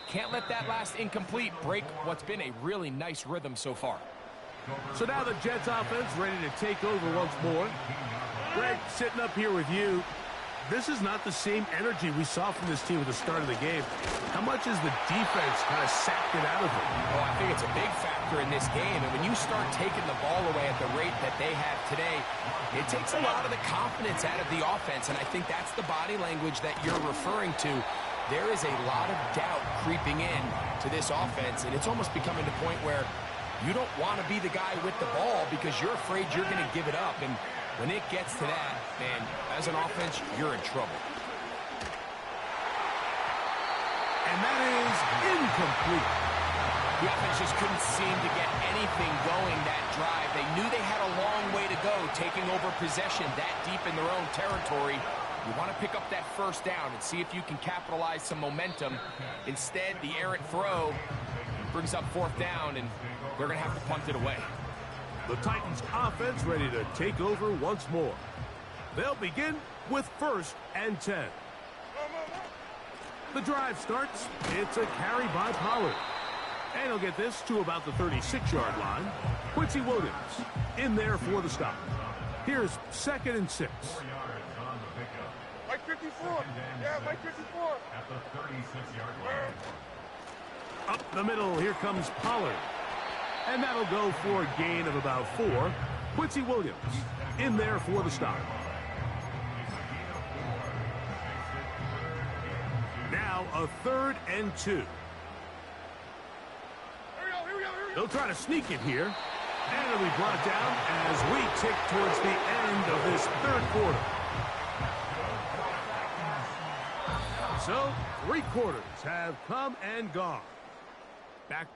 can't let that last incomplete break what's been a really nice rhythm so far. So now the Jets offense ready to take over once more. Greg, sitting up here with you, this is not the same energy we saw from this team at the start of the game. How much is the defense kind of sapped it out of them? Oh, I think it's a big factor in this game. And when you start taking the ball away at the rate that they have today, it takes a lot of the confidence out of the offense. And I think that's the body language that you're referring to. There is a lot of doubt creeping in to this offense. And it's almost becoming to the point where you don't want to be the guy with the ball because you're afraid you're going to give it up. And when it gets to that, man, as an offense, you're in trouble. And that is incomplete. The offense just couldn't seem to get anything going that drive. They knew they had a long way to go, taking over possession that deep in their own territory. You want to pick up that first down and see if you can capitalize some momentum. Instead, the errant throw brings up fourth down, and they're going to have to punt it away. The Titans offense ready to take over once more. They'll begin with 1st and 10. The drive starts. It's a carry by Pollard. And he'll get this to about the 36-yard line. Quincy Williams in there for the stop. Here's 2nd and 6. Mike 54. Yeah, Mike 54. At the 36-yard line. Up the middle, here comes Pollard. And that'll go for a gain of about 4. Quincy Williams in there for the stop. Now a 3rd and 2. They'll try to sneak it here. And it'll be brought down as we tick towards the end of this 3rd quarter. So 3 quarters have come and gone. Back.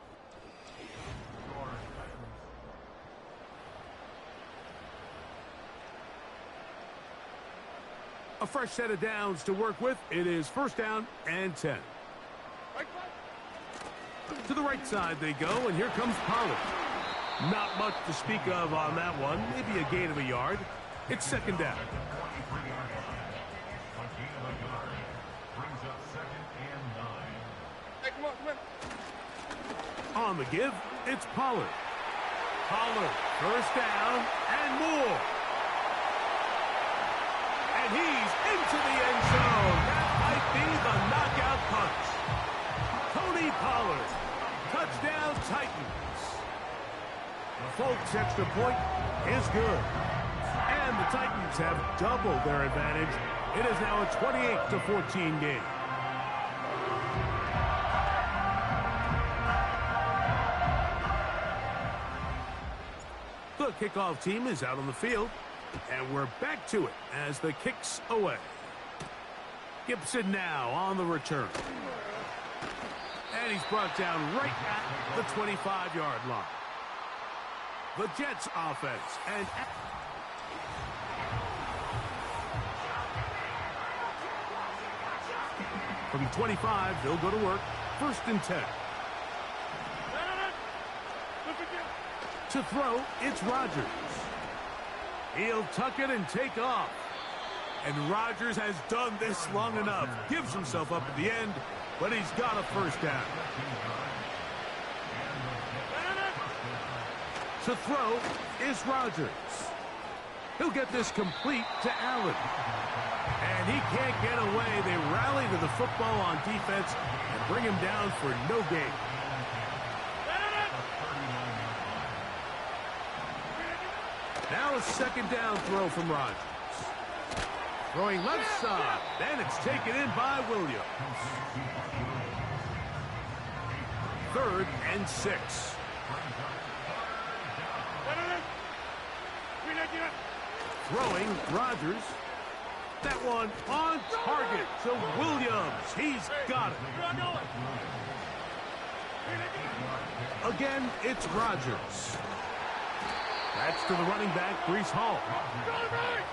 A fresh set of downs to work with. It is 1st down and 10. To the right side they go, and here comes Pollard. Not much to speak of on that one. Maybe a gain of a yard. It's 2nd down. Hey, come on. On the give, it's Pollard. Pollard, 1st down and more. And he's into the end zone. That might be the knockout punch. Tony Pollard. Touchdown, Titans. Folks, extra point is good. And the Titans have doubled their advantage. It is now a 28-14 game. The kickoff team is out on the field. And we're back to it as the kick's away. Gibson now on the return. And he's brought down right at the 25-yard line. The Jets offense. And from 25, they'll go to work. 1st and 10. To throw, it's Rodgers. He'll tuck it and take off. And Rodgers has done this long enough. Gives himself up at the end, but he's got a 1st down. To throw is Rodgers. He'll get this complete to Allen. And he can't get away. They rally to the football on defense and bring him down for no gain. Now a 2nd down throw from Rodgers. Throwing left side. Then it's taken in by Williams. 3rd and 6. Throwing Rodgers. That one on target to Williams. He's got it. Again, it's Rodgers. That's to the running back, Breece Hall.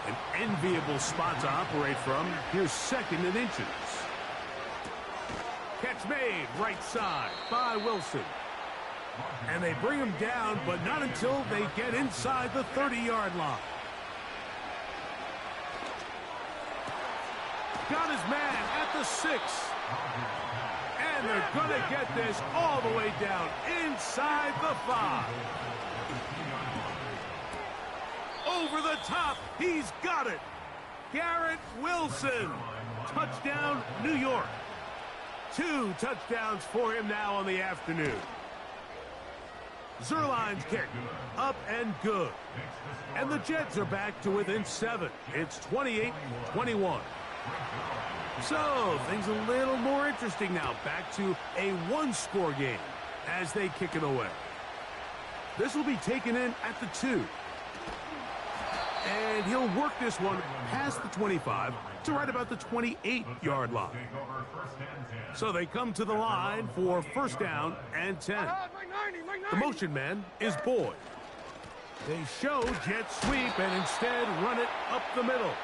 An enviable spot to operate from. Here's 2nd and inches. Catch made right side by Wilson. And they bring him down, but not until they get inside the 30-yard line. Got his man at the 6. And they're going to get this all the way down inside the 5. Over the top, he's got it. Garrett Wilson. Touchdown, New York. 2 touchdowns for him now on the afternoon. Zerline's kick, up and good. And the Jets are back to within 7. It's 28-21. So, things a little more interesting now. Back to a one-score game as they kick it away. This will be taken in at the 2. And he'll work this one past the 25 to right about the 28-yard line. So they come to the line for first down and 10. The motion man is Boyd. They show jet sweep and instead run it up the middle.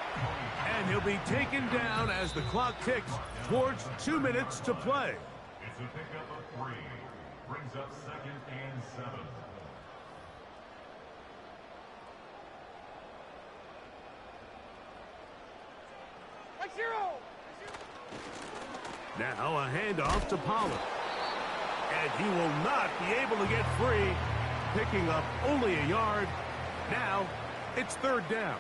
And he'll be taken down as the clock ticks towards 2 minutes to play. It's a pickup of 3. Brings up 2nd and 7. Now a handoff to Pollard. And he will not be able to get free, picking up only a yard. Now it's 3rd down.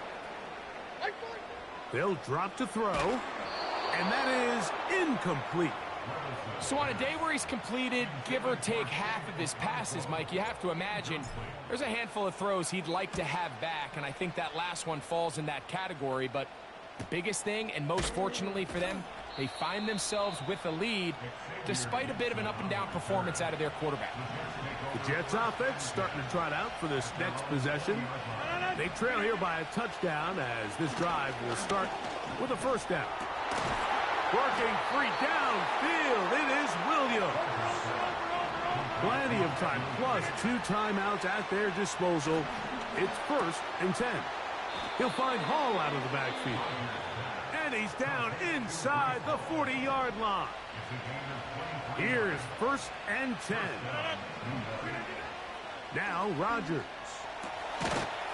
They'll drop to throw, and that is incomplete. So on a day where he's completed, give or take half of his passes, Mike, you have to imagine there's a handful of throws he'd like to have back, and I think that last one falls in that category. But the biggest thing, and most fortunately for them, they find themselves with a lead despite a bit of an up-and-down performance out of their quarterback. The Jets offense starting to trot out for this next possession. They trail here by a touchdown as this drive will start with a first down. Working free downfield, it is Williams. Plenty of time, plus 2 timeouts at their disposal. It's 1st and 10. He'll find Hall out of the backfield. And he's down inside the 40-yard line. Here's 1st and 10. Now Rodgers.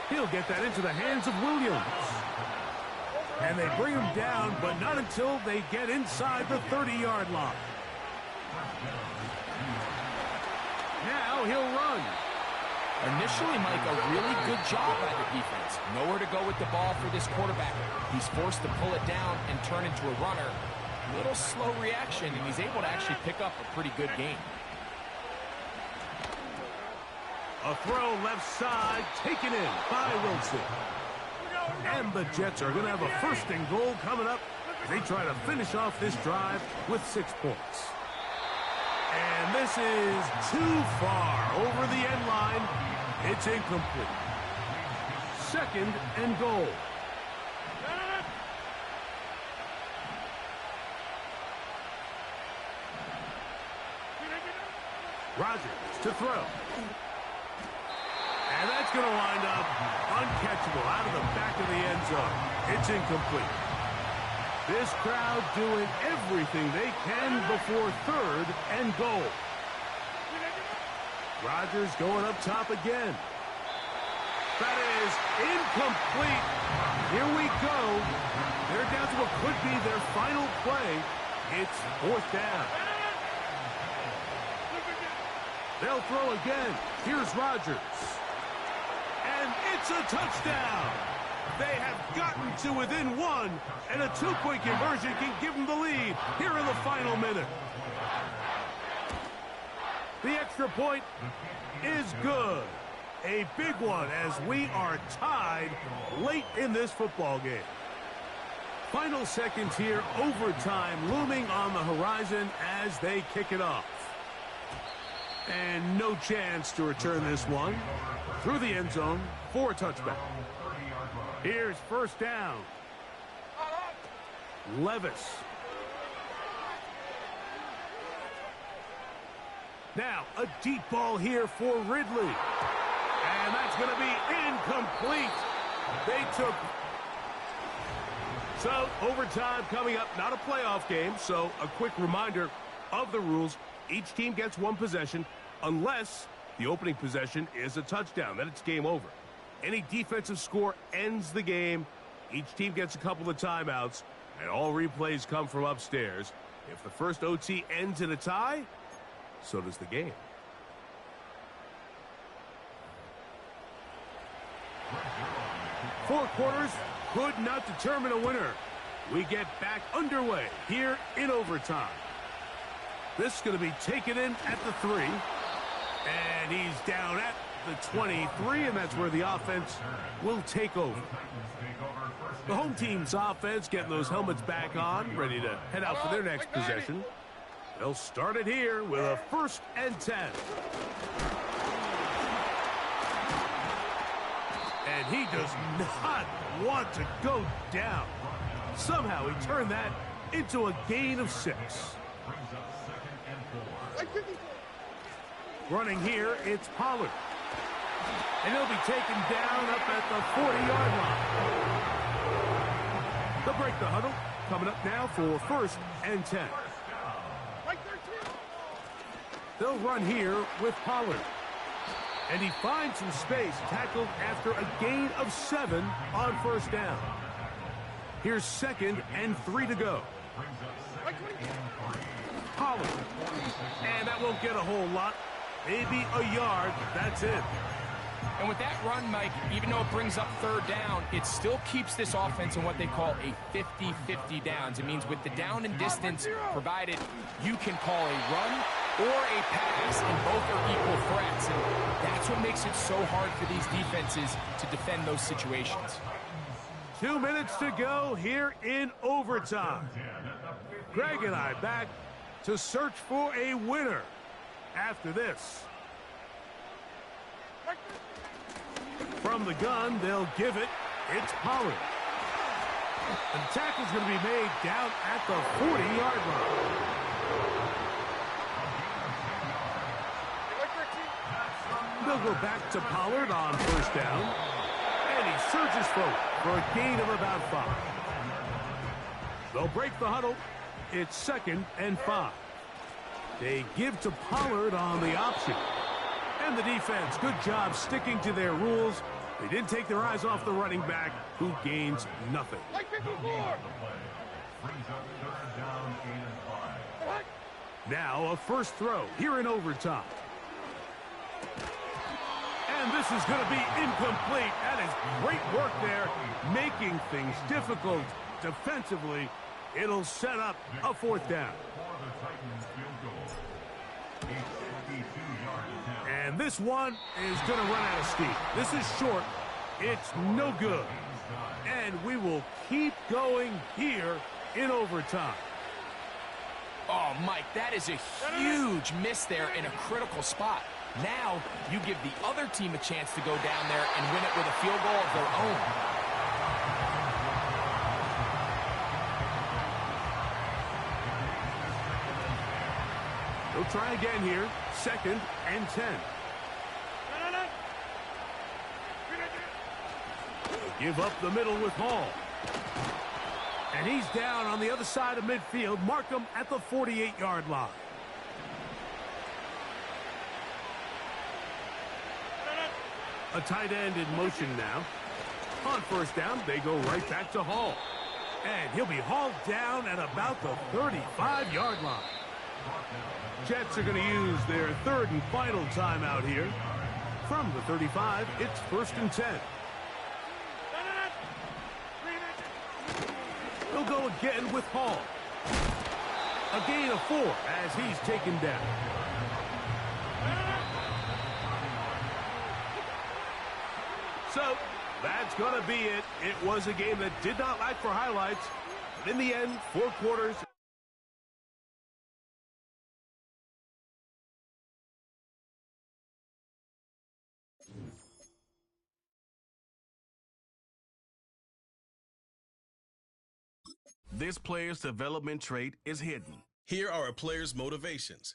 He'll get that into the hands of Williams. And they bring him down, but not until they get inside the 30-yard line. Now he'll run. Initially, Mike, a really good job by the defense. Nowhere to go with the ball for this quarterback. He's forced to pull it down and turn into a runner. Little slow reaction, and he's able to actually pick up a pretty good game. A throw left side, taken in by Wilson. And the Jets are going to have a 1st and goal coming up as they try to finish off this drive with 6 points. And this is too far over the end line. It's incomplete. 2nd and goal. Rodgers to throw. And that's going to wind up uncatchable out of the back of the end zone. It's incomplete. This crowd doing everything they can before 3rd and goal. Rodgers going up top again. That is incomplete. Here we go. They're down to what could be their final play. It's 4th down. They'll throw again. Here's Rodgers. And it's a touchdown. They have gotten to within 1, and a 2-point conversion can give them the lead here in the final minute. The extra point is good. A big one as we are tied late in this football game. Final seconds here, overtime looming on the horizon as they kick it off. And no chance to return this one through the end zone for a touchback. Here's 1st down. Levis. Now a deep ball here for Ridley. And that's going to be incomplete. They took. So overtime coming up, not a playoff game. So a quick reminder, of the rules. Each team gets one possession unless the opening possession is a touchdown. Then it's game over. Any defensive score ends the game. Each team gets a couple of timeouts, and all replays come from upstairs. If the first OT ends in a tie, so does the game. Four quarters could not determine a winner. We get back underway here in overtime. This is going to be taken in at the 3. And he's down at the 23, and that's where the offense will take over. The home team's offense getting those helmets back on, ready to head out for their next possession. They'll start it here with a 1st and 10. And he does not want to go down. Somehow he turned that into a gain of 6. Running here, it's Pollard. And he'll be taken down up at the 40-yard line. They'll break the huddle. Coming up now for 1st and 10. They'll run here with Pollard. And he finds some space, tackled after a gain of 7 on 1st down. Here's 2nd and 3 to go. Pollard. And that won't get a whole lot. Maybe a yard. That's it. And with that run, Mike, even though it brings up 3rd down, it still keeps this offense in what they call a 50-50 downs. It means with the down and distance provided, you can call a run or a pass, and both are equal threats. And that's what makes it so hard for these defenses to defend those situations. 2 minutes to go here in overtime. Greg and I back to search for a winner after this. From the gun, they'll give it. It's Pollard. And the tackle's going to be made down at the 40-yard line. They'll go back to Pollard on 1st down. And he surges forward for a gain of about 5. They'll break the huddle. It's 2nd and 5. They give to Pollard on the option. And the defense, good job sticking to their rules. They didn't take their eyes off the running back, who gains nothing. Now a 1st throw here in overtime. And this is going to be incomplete. That is great work there, making things difficult defensively. It'll set up a 4th down. And this one is going to run out of steam. This is short. It's no good. And we will keep going here in overtime. Oh, Mike, that is a huge miss there in a critical spot. Now you give the other team a chance to go down there and win it with a field goal of their own. They'll try again here. 2nd and 10. They'll give up the middle with Hall. And he's down on the other side of midfield. Mark him at the 48-yard line. A tight end in motion now. On 1st down, they go right back to Hall. And he'll be hauled down at about the 35-yard line. Jets are going to use their 3rd and final timeout here. From the 35, it's 1st and 10. They'll go again with Hall. A gain of 4 as he's taken down. So, that's going to be it. It was a game that did not lack for highlights. But in the end, 4 quarters. This player's development trait is hidden. Here are a player's motivations.